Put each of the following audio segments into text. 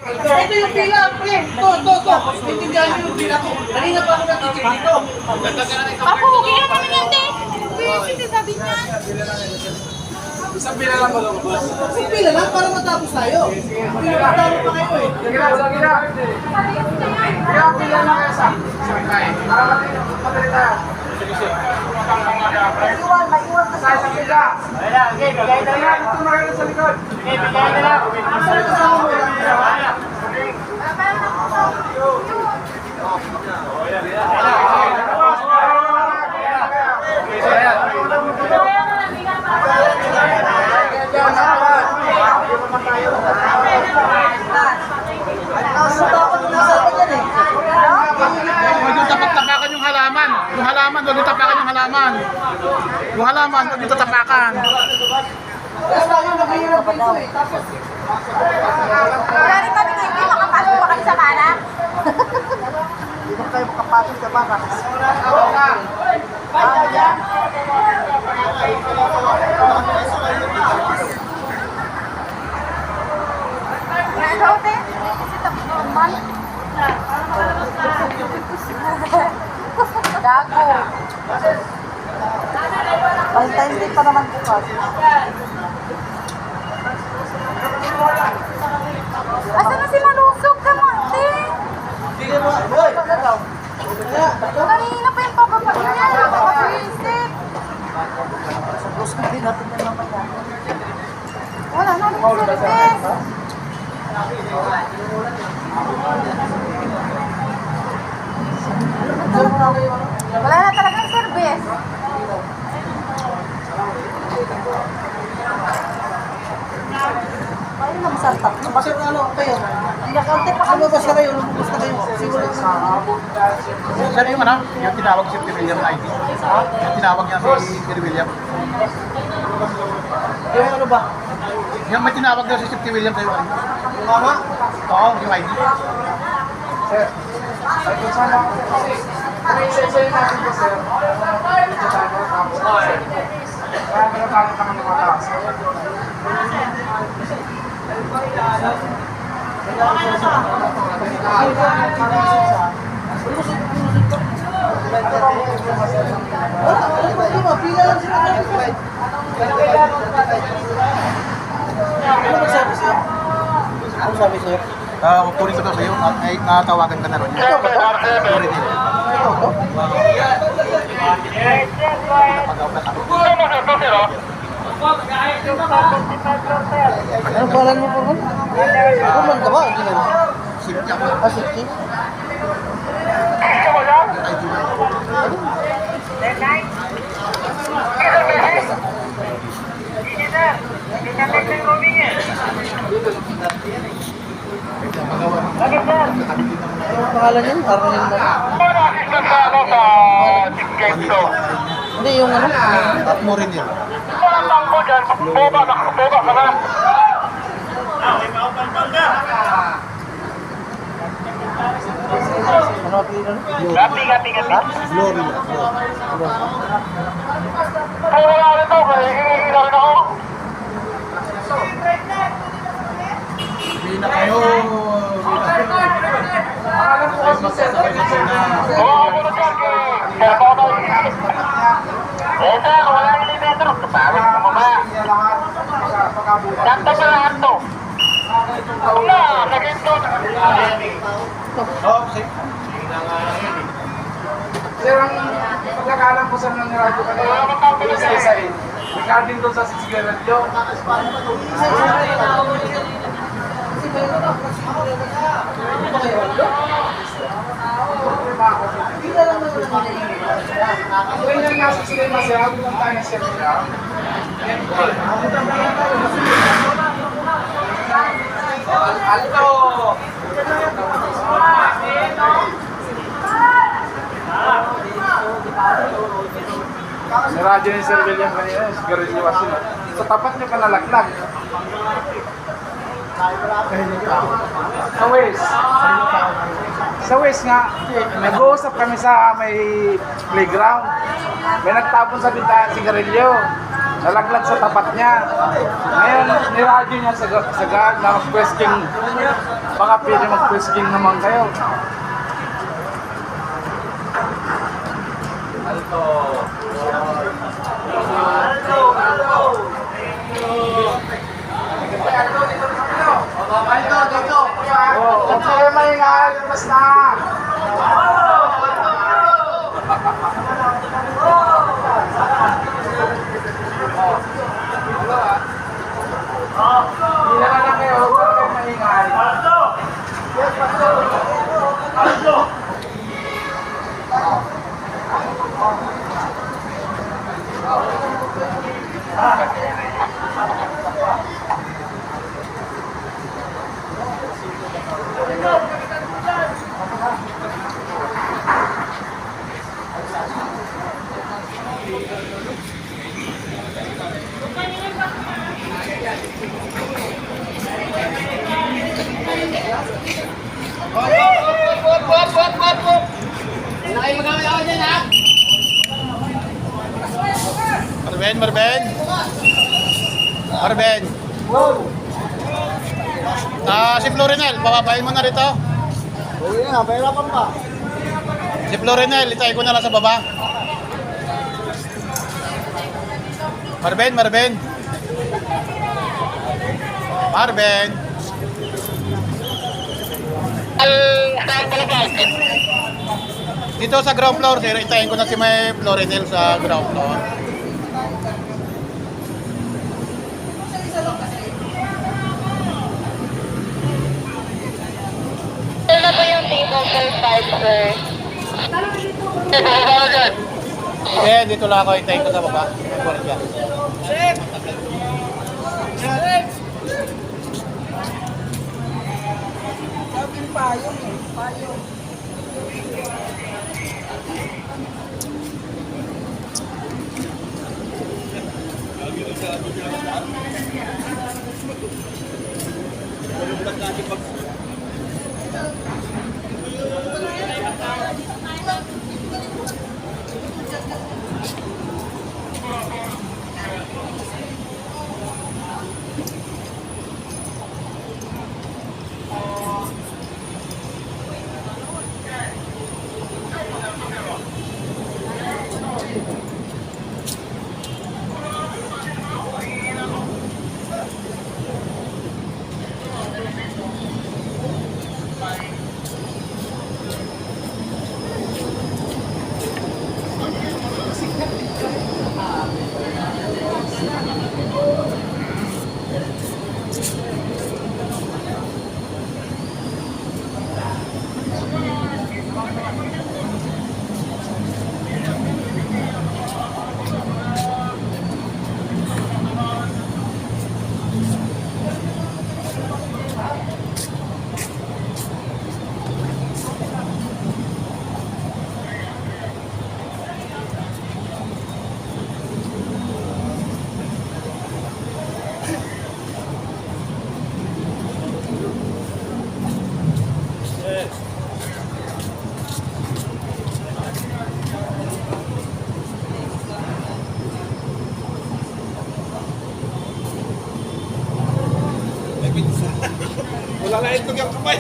Ito yung pila, pre. Ito. Intindihan niyo yung pila ko. Kanina pa ako nag-check dito. Ako, okay lang naman yan, te. Hindi sabi niya. Isang pila lang ba ito, boss? Isang pila lang para matapos tayo. Matapos pa kayo eh. Sige na. Kaya pila lang kayo sa kain. Para madali tayo. Maiwan ka sa isang pila. Okay, bigay na lang. Ito na kayo sa likod. Okay, bigay na lang. Saan kasama mo lang? Huwag yung tapak-tapakan yung halaman. Yung halaman, huwag yung tapakan yung halaman. Yung halaman, huwag yung tatapakan. Kasi tayo naghihirap dito eh. Tapos, Wala rin kami hindi makapasok pa kami sa mana. hindi na kayo makapasok sa baka. Ano, te? Kasi tapos naman. Gago. Valentine's Day pa naman bukas. Asa na si Malusog ka mo, te? Sige mo, boy! Kanina pa yung papapain niya. Nakapag-isip. Sa bus ko din natin yan mamaya. Wala na rin service. Wala na talagang service. Ayun lang salta. Kasi ano kayo? Nakante pa kami. Lumabas na kayo, lumabas na kayo. Siguro na. Saan yung ano? Yung tinawag si William na ID. Yung tinawag niya si William. Yung ano ba? Yung may tinawag daw si Safety William sa'yo. Yung mama? Oo, yung ID. Sir. Ay, sana. Sa'yo natin po, sir. Ito tayo, tapos na, sir. Kaya nagkakalit naman ng mata. Ano sabi sa'yo? Kukunin ko daw sa'yo at ay natawagan ka na ron. Ito ba ito? Kukunin din. Ito ba? Ano balan mo po ron? Kuman ka ba? Hindi na. Safety ako. Safety? ID na. Ano pangalan niyan? Arnel mo? Hindi, yung ano? At mo rin yun. Ano apelido nun? Ha? Gloria. Hindi na kayo. Pangalan ko kasi sir. Sir, ang pagkakalam ko sa nangyarado kanina, isa-isahin. Regarding doon sa sigarilyo. Kung yan nga sa sinema siya, huwag lang tayo siya nila. Alto! Si Radyo ni Sir William kanina, sigarilyo kasi sa tapat niya pa nalaglag. Sa West. Sa West nga, nag-uusap kami sa may playground. May nagtapon sa bintahan sigarilyo. Nalaglag sa tapat niya. Ngayon, niradyo niya sa guard na requesting Baka pwede mag-frisking naman kayo. Huwag kayo maingay, basta. Hindi na lang kayo, huwag kayo maingay. Marben, Marben. Marben. Si Florinel, papapain mo na rito. Uwi na, pahirapan pa. Si Florinel, itay ko na lang sa baba. Marben, Marben. Marben. Dito sa ground floor, sir, itayin ko na si may Florinel sa ground floor. Ano ba yung table for 5, sir? Eh, dito lang ako, itayin ko sa baba. Guardia. Wala na itlog yung kamay.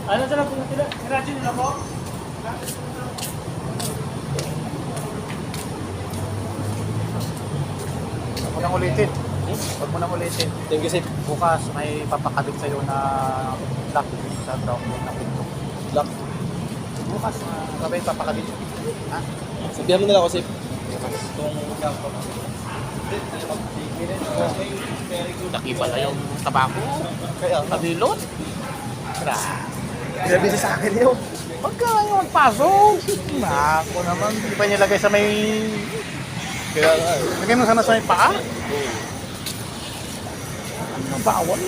Ano sila po nila? Imagine nila po? Huwag mo nang ulitin. Huwag mo nang ulitin. Thank you, Sip. Bukas may papakabit sa'yo na lock sa ground na pinto. Lock. Bukas, sabay papakabit. Ha? Sabihan mo nila ako, Sip. Laki pala yung tabako. Kaya, Kabilot. Grabe sa akin yun. Pagka yung magpasok. Nako naman. Hindi pa nilagay sa may... kaya nga. Lagay mo sana sa may paa. Ano bawal?